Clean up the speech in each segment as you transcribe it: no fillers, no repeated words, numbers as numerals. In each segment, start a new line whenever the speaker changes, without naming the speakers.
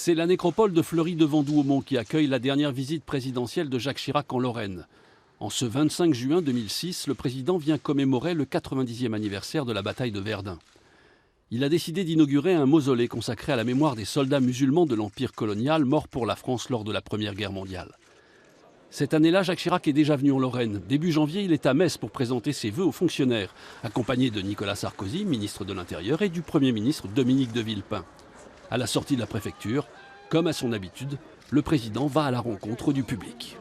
C'est la nécropole de Fleury-de-Vendôme qui accueille la dernière visite présidentielle de Jacques Chirac en Lorraine. En ce 25 juin 2006, le président vient commémorer le 90e anniversaire de la bataille de Verdun. Il a décidé d'inaugurer un mausolée consacré à la mémoire des soldats musulmans de l'Empire colonial morts pour la France lors de la Première Guerre mondiale. Cette année-là, Jacques Chirac est déjà venu en Lorraine. Début janvier, il est à Metz pour présenter ses vœux aux fonctionnaires, accompagné de Nicolas Sarkozy, ministre de l'Intérieur, et du Premier ministre Dominique de Villepin. À la sortie de la préfecture, comme à son habitude, le président va à la rencontre du public.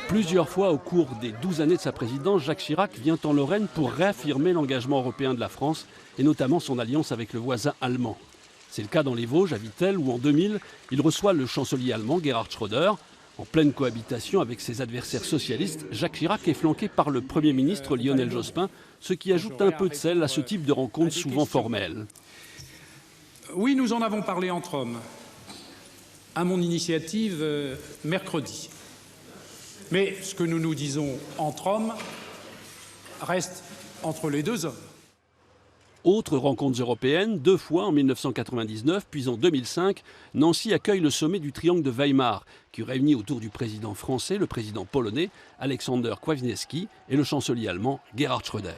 Plusieurs fois au cours des 12 années de sa présidence, Jacques Chirac vient en Lorraine pour réaffirmer l'engagement européen de la France et notamment son alliance avec le voisin allemand. C'est le cas dans les Vosges, à Vittel, où en 2000, il reçoit le chancelier allemand Gerhard Schröder. En pleine cohabitation avec ses adversaires socialistes, Jacques Chirac est flanqué par le Premier ministre Lionel Jospin, ce qui ajoute un peu de sel à ce type de rencontre souvent formelle.
Oui, nous en avons parlé entre hommes, à mon initiative, mercredi. Mais ce que nous nous disons entre hommes reste entre les deux hommes.
Autres rencontres européennes, 2 fois en 1999 puis en 2005, Nancy accueille le sommet du triangle de Weimar, qui réunit autour du président français, le président polonais, Aleksander Kwasniewski, et le chancelier allemand, Gerhard Schröder.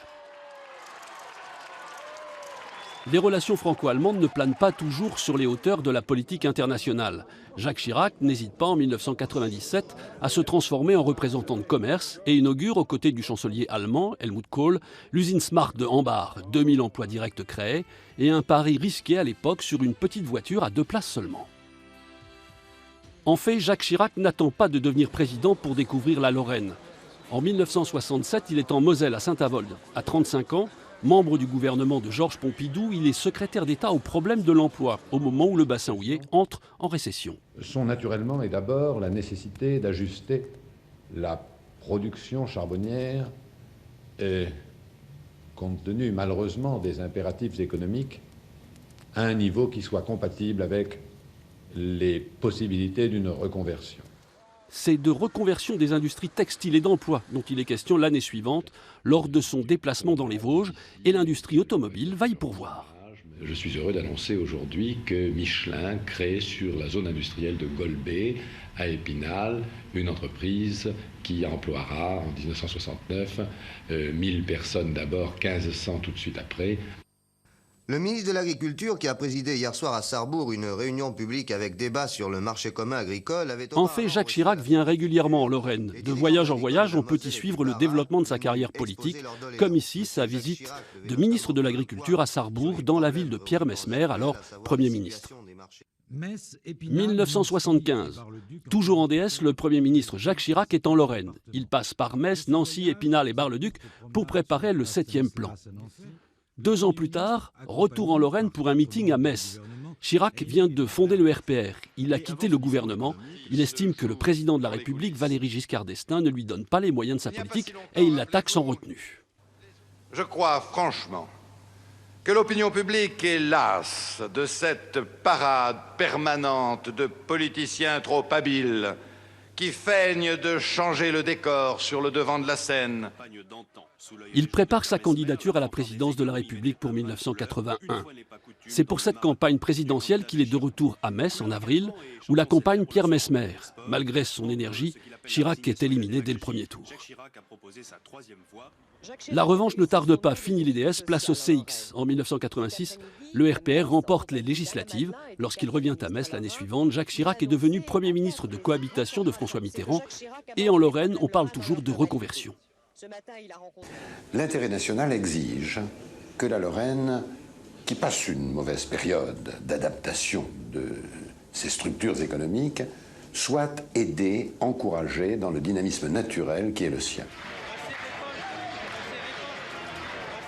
Les relations franco-allemandes ne planent pas toujours sur les hauteurs de la politique internationale. Jacques Chirac n'hésite pas en 1997 à se transformer en représentant de commerce et inaugure aux côtés du chancelier allemand Helmut Kohl l'usine Smart de Hambach, 2000 emplois directs créés et un pari risqué à l'époque sur une petite voiture à 2 places seulement. En fait, Jacques Chirac n'attend pas de devenir président pour découvrir la Lorraine. En 1967, il est en Moselle à Saint-Avold. À 35 ans, membre du gouvernement de Georges Pompidou, il est secrétaire d'État aux problèmes de l'emploi, au moment où le bassin houiller entre en récession.
Sont naturellement et d'abord la nécessité d'ajuster la production charbonnière, compte tenu malheureusement des impératifs économiques, à un niveau qui soit compatible avec les possibilités d'une reconversion.
C'est de reconversion des industries textiles et d'emploi dont il est question l'année suivante, lors de son déplacement dans les Vosges, et l'industrie automobile va y pourvoir.
Je suis heureux d'annoncer aujourd'hui que Michelin crée sur la zone industrielle de Golbet, à Épinal, une entreprise qui emploiera en 1969 1000 personnes d'abord, 1500 tout de suite après.
Le ministre de l'Agriculture, qui a présidé hier soir à Sarrebourg une réunion publique avec débat sur le marché commun agricole, avait...
En fait, Jacques Chirac vient régulièrement en Lorraine. De voyage en voyage, on peut y suivre le développement de sa carrière politique, comme ici sa visite de ministre de l'Agriculture à Sarrebourg, dans la ville de Pierre Messmer, alors Premier ministre. 1975. Toujours en DS, le Premier ministre Jacques Chirac est en Lorraine. Il passe par Metz, Nancy, Épinal et Bar-le-Duc pour préparer le 7e plan. 2 ans plus tard, retour en Lorraine pour un meeting à Metz. Chirac vient de fonder le RPR. Il a quitté le gouvernement. Il estime que le président de la République, Valéry Giscard d'Estaing, ne lui donne pas les moyens de sa politique et il l'attaque sans retenue.
Je crois franchement que l'opinion publique est lasse de cette parade permanente de politiciens trop habiles qui feignent de changer le décor sur le devant de la scène.
Il prépare sa candidature à la présidence de la République pour 1981. C'est pour cette campagne présidentielle qu'il est de retour à Metz en avril, où l'accompagne Pierre Messmer. Malgré son énergie, Chirac est éliminé dès le premier tour. La revanche ne tarde pas, fini les DS, place au CX. En 1986, le RPR remporte les législatives. Lorsqu'il revient à Metz l'année suivante, Jacques Chirac est devenu Premier ministre de cohabitation de François Mitterrand. Et en Lorraine, on parle toujours de reconversion.
L'intérêt national exige que la Lorraine, qui passe une mauvaise période d'adaptation de ses structures économiques, soit aidée, encouragée dans le dynamisme naturel qui est le sien.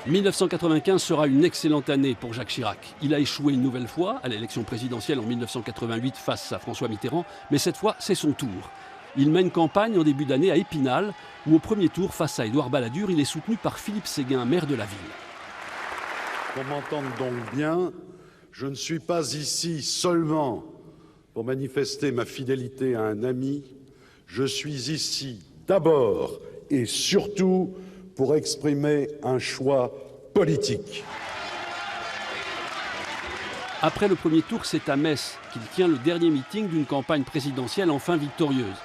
1995 sera une excellente année pour Jacques Chirac. Il a échoué une nouvelle fois à l'élection présidentielle en 1988 face à François Mitterrand, mais cette fois, c'est son tour. Il mène campagne en début d'année à Épinal, où au premier tour, face à Édouard Balladur, il est soutenu par Philippe Séguin, maire de la ville.
Qu'on m'entende donc bien, je ne suis pas ici seulement pour manifester ma fidélité à un ami, je suis ici d'abord et surtout pour exprimer un choix politique.
Après le premier tour, c'est à Metz qu'il tient le dernier meeting d'une campagne présidentielle enfin victorieuse.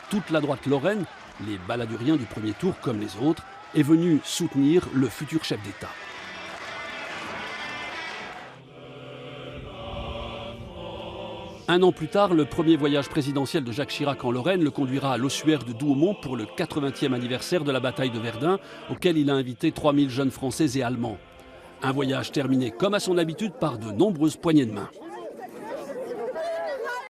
Toute la droite lorraine, les baladuriens du premier tour comme les autres, est venue soutenir le futur chef d'État. Un an plus tard, le premier voyage présidentiel de Jacques Chirac en Lorraine le conduira à l'ossuaire de Douaumont pour le 80e anniversaire de la bataille de Verdun, auquel il a invité 3000 jeunes Français et Allemands. Un voyage terminé comme à son habitude par de nombreuses poignées de main.